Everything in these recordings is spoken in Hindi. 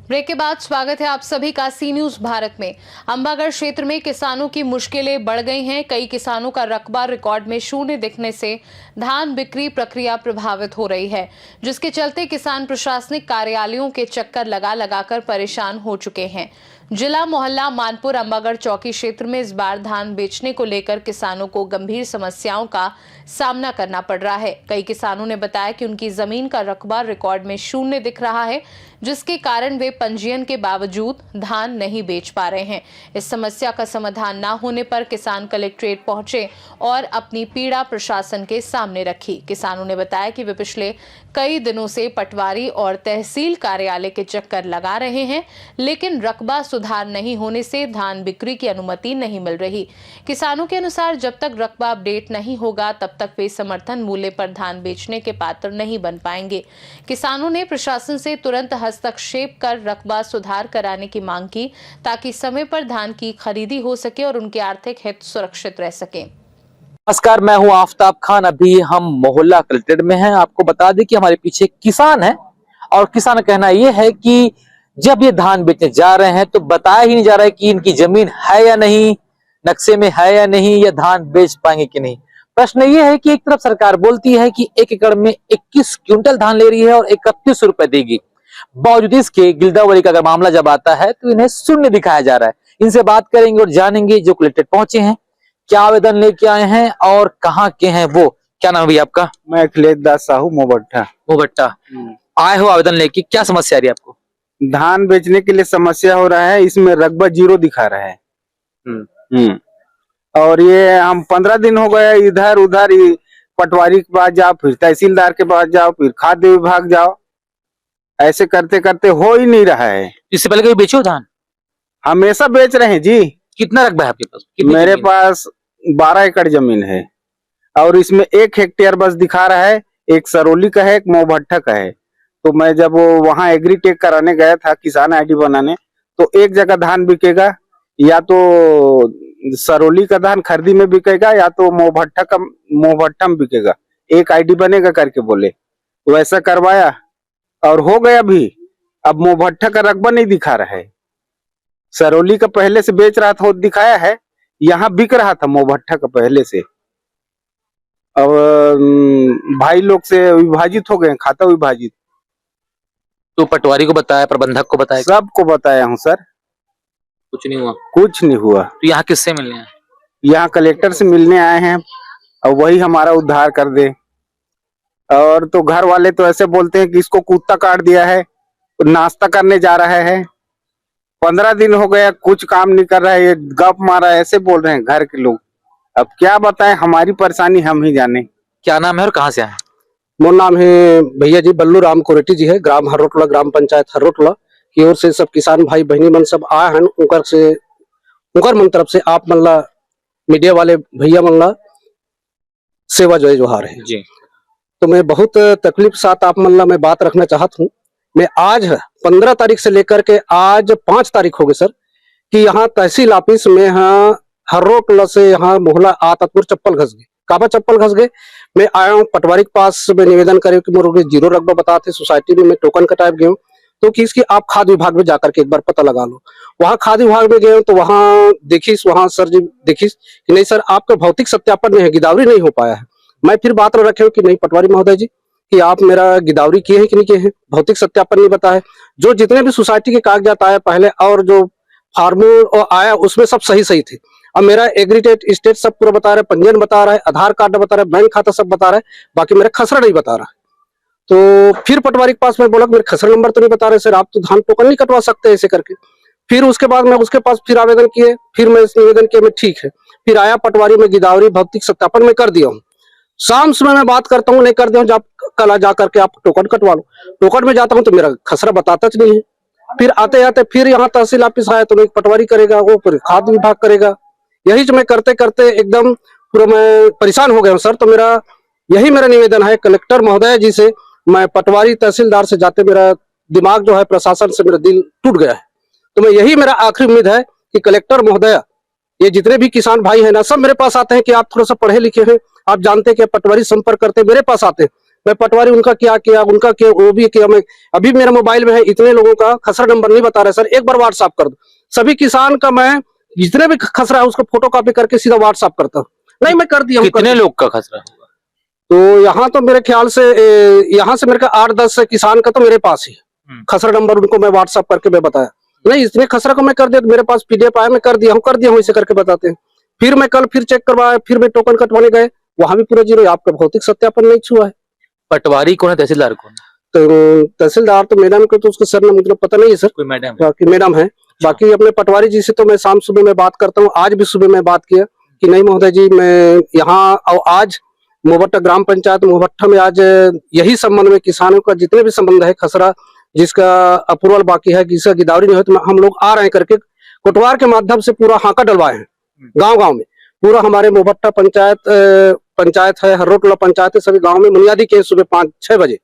ब्रेक के बाद स्वागत है आप सभी का सी न्यूज भारत में। अंबागढ़ क्षेत्र में किसानों की मुश्किलें बढ़ गई हैं। कई किसानों का रकबा रिकॉर्ड में शून्य दिखने से धान बिक्री प्रक्रिया प्रभावित हो रही है, जिसके चलते किसान प्रशासनिक कार्यालयों के चक्कर लगा लगाकर परेशान हो चुके हैं। जिला मोहल्ला मानपुर अंबागढ़ चौकी क्षेत्र में इस बार धान बेचने को लेकर किसानों को गंभीर समस्याओं का सामना करना पड़ रहा है। कई किसानों ने बताया कि उनकी जमीन का रकबा रिकॉर्ड में शून्य दिख रहा है, जिसके कारण वे पंजीयन के बावजूद धान नहीं बेच पा रहे हैं। इस समस्या का समाधान न होने पर किसान कलेक्ट्रेट पहुंचे और अपनी पीड़ा प्रशासन के सामने रखी। किसानों ने बताया कि वे पिछले कई दिनों से पटवारी और तहसील कार्यालय के चक्कर लगा रहे हैं, लेकिन रकबा सुधार नहीं होने से धान बिक्री की अनुमति नहीं मिल रही। किसानों के अनुसार जब तक रकबा अपडेट नहीं होगा तब तक वे समर्थन मूल्य पर धान बेचने के पात्र नहीं बन पाएंगे। किसानों ने प्रशासन से तुरंत हस्तक्षेप कर रकबा सुधार कराने की मांग की, ताकि समय पर धान की खरीदी हो सके और उनके आर्थिक हित सुरक्षित रह सके। नमस्कार, मैं हूं आफ्ताब खान। अभी हम मोहल्ला कलेक्ट्रेट में हैं। आपको बता दें कि हमारे पीछे किसान है और किसान का कहना यह है कि जब ये धान बेचने जा रहे हैं तो बताया ही नहीं जा रहा है कि इनकी जमीन है या नहीं, नक्शे में है या नहीं, या धान बेच पाएंगे कि नहीं। प्रश्न ये है कि एक तरफ सरकार बोलती है कि 1 एकड़ में 21 क्विंटल धान ले रही है और 31 रुपए देगी, बावजूद इसके गिरदावरी का अगर मामला जब आता है तो इन्हें शून्य दिखाया जा रहा है। इनसे बात करेंगे और जानेंगे जो कलेक्ट्रेट पहुंचे हैं, क्या आवेदन लेके आए हैं और कहाँ के हैं वो। क्या नाम है भैया आपका? मैं अखिलेश दास साहू मोबट्टा। आए हो आवेदन लेके, क्या समस्या आ रही है आपको? धान बेचने के लिए समस्या हो रहा है, इसमें रकबा 0 दिखा रहा है। और ये हम 15 दिन हो गए इधर उधर, पटवारी के पास जाओ, फिर तहसीलदार के पास जाओ, फिर खाद्य विभाग जाओ, ऐसे करते करते हो ही नहीं रहा है। इससे पहले कभी बेचे हो धान? हमेशा बेच रहे हैं जी। कितना रकबा है आपके पास? मेरे पास 12 एकड़ जमीन है और इसमें 1 हेक्टेयर बस दिखा रहा है। एक सरोली का है, एक मोहभट्टा का है। तो मैं जब वहां एग्रीटेक कराने गया था किसान आईडी बनाने, तो एक जगह धान बिकेगा, या तो सरोली का धान खरीदी में बिकेगा या तो मोहभट्टा में बिकेगा, एक आईडी बनेगा करके बोले। तो ऐसा करवाया और हो गया भी। अब मोहभट्टा का रकबा नहीं दिखा रहा है। सरोली का पहले से बेच रहा था वो दिखाया है, यहाँ बिक रहा था मोहभट्टा का पहले से। अब भाई लोग से विभाजित हो गए, खाता विभाजित। तो पटवारी को बताया, प्रबंधक को बताया? सबको बताया हूँ सर, कुछ नहीं हुआ। कुछ नहीं हुआ। तो यहाँ किससे मिलने आए? यहाँ कलेक्टर से मिलने आए हैं और वही हमारा उद्धार कर दे। और तो घर वाले तो ऐसे बोलते हैं कि इसको कुत्ता काट दिया है, नाश्ता करने जा रहा है। 15 दिन हो गया, कुछ काम नहीं कर रहा है, ये गप मारा है, ऐसे बोल रहे हैं घर के लोग। अब क्या बताएं, हमारी परेशानी हम ही जाने। क्या नाम है और कहाँ से आए? मोर नाम है भैया जी बल्लू राम कोरेटी जी है, ग्राम हर्रोटला, ग्राम पंचायत हर्रोटला की ओर से सब किसान भाई बहनी मन सब आए हैं। उनकर मन तरफ से आप मल्ला मीडिया वाले भैया मल्ला सेवा जय जोहार है जी। तो मैं बहुत तकलीफ साथ आप मल्ला मैं बात रखना चाहता हूँ। मैं आज 15 तारीख से लेकर के आज 5 तारीख हो गए सर, कि यहाँ तहसील ऑफिस में यहाँ हर्रोटला से यहाँ मोहल्ला आतापुर चप्पल घस गए, काबा चप्पल घस गए। मैं आया हूँ पटवारी के पास में निवेदन करे कि मुझे 0 रकबा बताते, सोसाइटी में मैं टोकन कटाए गया हूँ। तो कि इसकी आप खाद्य विभाग में जाकर के एक बार पता लगा लो। वहाँ खाद्य विभाग में गए तो वहाँ देखिस, वहाँ सर जी देखिस कि नहीं सर आपका भौतिक सत्यापन नहीं है, गिरदावरी नहीं हो पाया है। मैं फिर बात रखे हूँ कि नहीं पटवारी महोदय जी कि आप मेरा गिरदावरी किए हैं कि नहीं किए हैं, भौतिक सत्यापन नहीं बताया। जो जितने भी सोसाइटी के कागजात आए पहले और जो फार्मूल आया उसमें सब सही थे। अब मेरा एग्रीटेट स्टेट सब पूरा बता रहा है, पंजीयन बता रहा है, आधार कार्ड बता रहा है, बैंक खाता सब बता रहा है, बाकी मेरा खसरा नहीं बता रहा है। तो फिर पटवारी के पास मैं बोला मेरे खसरा नंबर तो नहीं बता रहे सर, आप तो धान टोकन नहीं कटवा सकते ऐसे करके। फिर उसके बाद मैं उसके पास फिर आवेदन किए, फिर मैं इस निवेदन किया मैं ठीक है। फिर आया पटवारी में गिरदावरी भौतिक सत्यापन में कर दिया हूँ। शाम समय में बात करता हूँ, नहीं कर दिया हूँ, कल जा करके आप टोकन कटवा लो। टोकन में जाता हूँ तो मेरा खसरा बताता नहीं है। फिर आते आते फिर यहाँ तहसील ऑफिस आया तो मैं पटवारी करेगा, वो फिर खाद्य विभाग करेगा। यही जो मैं करते करते एकदम पूरा मैं परेशान हो गया हूँ सर। तो यही मेरा निवेदन है कलेक्टर महोदय जी से, मैं पटवारी तहसीलदार से जाते मेरा दिमाग जो है प्रशासन से मेरा दिल टूट गया है। तो मैं यही मेरा आखिरी उम्मीद है कि कलेक्टर महोदय, ये जितने भी किसान भाई हैं ना, सब मेरे पास आते हैं कि आप थोड़ा सा पढ़े लिखे हैं, आप जानते हैं कि पटवारी संपर्क करते मेरे पास आते हैं। मैं पटवारी उनका क्या किया, उनका क्या वो भी किया। मैं अभी मेरे मोबाइल में है, इतने लोगों का खसरा नंबर नहीं बता रहे सर, एक बार व्हाट्सएप कर दो। सभी किसान का मैं जितने भी खसरा है उसको फोटो कॉपी करके सीधा व्हाट्सएप करता हूँ। नहीं मैं कर दिया हूँ। कितने लोग का खसरा होगा? तो यहाँ तो मेरे ख्याल से यहाँ से मेरे का 8-10 किसान का तो मेरे पास ही खसरा नंबर उनको मैं व्हाट्सएप करके मैं बताया। नहीं इतने खसरा को मैं कर दिया, तो मेरे पास पीडीएफ आया, मैं कर दिया हूँ इसे करके बताते हैं। फिर मैं कल फिर चेक करवाया, फिर मैं टोकन कटवाने गए, वहां भी पूरा जीरो, आपका भौतिक सत्यापन नहीं छुआ है। पटवारी कौन है, तहसीलदार कौन है? तो तहसीलदार तो मैडम को तो उसका सर नाम मुझे पता नहीं है सर, कोई मैडम है? बाकी मैडम है। बाकी अपने पटवारी जी से तो मैं शाम सुबह में बात करता हूँ, आज भी सुबह में बात किया कि नहीं महोदय जी मैं यहाँ, और आज मोहभट्टा ग्राम पंचायत मोहभट्टा में आज यही संबंध में किसानों का जितने भी संबंध है खसरा जिसका अप्रूवल बाकी है, जिसका गिरदावरी नहीं हो, तो हम लोग आ रहे हैं करके कोटवार के माध्यम से पूरा हाका डलवाए हैं गांव-गांव में। पूरा हमारे मोहभट्टा पंचायत है, हर्रोटला पंचायत है, सभी गांव में बुनियादी के सुबह 5-6 बजे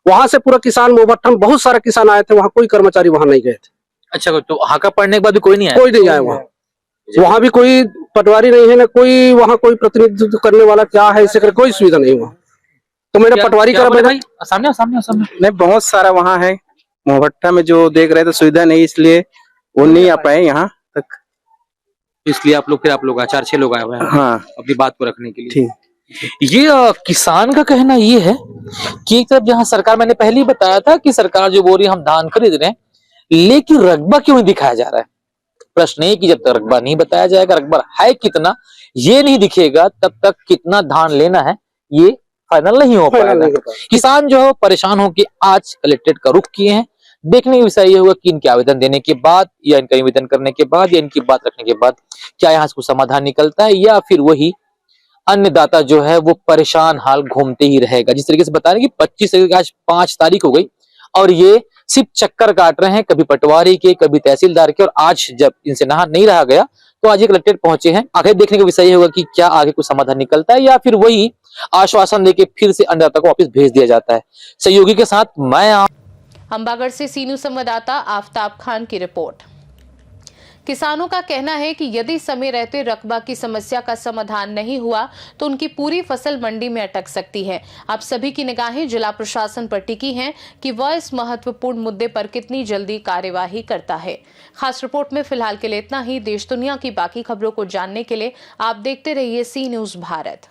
वहां से पूरा किसान मोहभट्टा में बहुत सारे किसान आए थे, वहां कोई कर्मचारी वहां नहीं गए थे। अच्छा, तो हाका पढ़ने के बाद भी कोई नहीं आया? कोई नहीं आया वहां भी कोई पटवारी नहीं है ना, कोई वहां कोई प्रतिनिधित्व करने वाला क्या है, इससे कोई सुविधा नहीं हुआ। तो मैंने पटवारी करा भाई, सामने सामने नहीं बहुत सारा वहाँ है मोहभट्टा में जो देख रहे थे, सुविधा नहीं इसलिए वो नहीं आ पाए यहाँ तक, इसलिए आप लोग 4-6 लोग आए हुए हैं हाँ अपनी बात को रखने के लिए। ठीक। ये किसान का कहना ये है कि एक तरफ जहां सरकार, मैंने पहले ही बताया था कि सरकार जो बोल रही है हम धान खरीद रहे हैं, लेकिन रकबा क्यों नहीं दिखाया जा रहा है? प्रश्न है कि जब तक रकबा नहीं बताया जाएगा, रकबा है कितना ये नहीं दिखेगा, तब तक कितना धान लेना है ये फाइनल नहीं हो पाएगा। किसान जो है परेशान होकर आज कलेक्ट्रेट का रुख किए हैं। देखने का विषय ये होगा कि इनके आवेदन देने के बाद या इनका निवेदन करने के बाद या इनकी बात रखने के बाद क्या यहाँ से कुछ समाधान निकलता है, या फिर वही अन्नदाता जो है वो परेशान हाल घूमते ही रहेगा। जिस तरीके से बता रहे हैं कि 25 तारीख, आज 5 तारीख हो गई और ये सिर्फ चक्कर काट रहे हैं, कभी पटवारी के कभी तहसीलदार के, और आज जब इनसे नहा नहीं रहा गया तो आज ये कलेक्ट्रेट पहुंचे हैं। आखिर देखने का विषय होगा कि क्या आगे कुछ समाधान निकलता है या फिर वही आश्वासन देके फिर से अन्नदाता को वापस भेज दिया जाता है। सहयोगी के साथ मैं अंबागढ़ से सी न्यूज संवाददाता आफताब खान की रिपोर्ट। किसानों का कहना है कि यदि समय रहते रकबा की समस्या का समाधान नहीं हुआ तो उनकी पूरी फसल मंडी में अटक सकती है। आप सभी की निगाहें जिला प्रशासन पर टिकी हैं कि वह इस महत्वपूर्ण मुद्दे पर कितनी जल्दी कार्यवाही करता है। खास रिपोर्ट में फिलहाल के लिए इतना ही। देश दुनिया की बाकी खबरों को जानने के लिए आप देखते रहिए सी न्यूज भारत।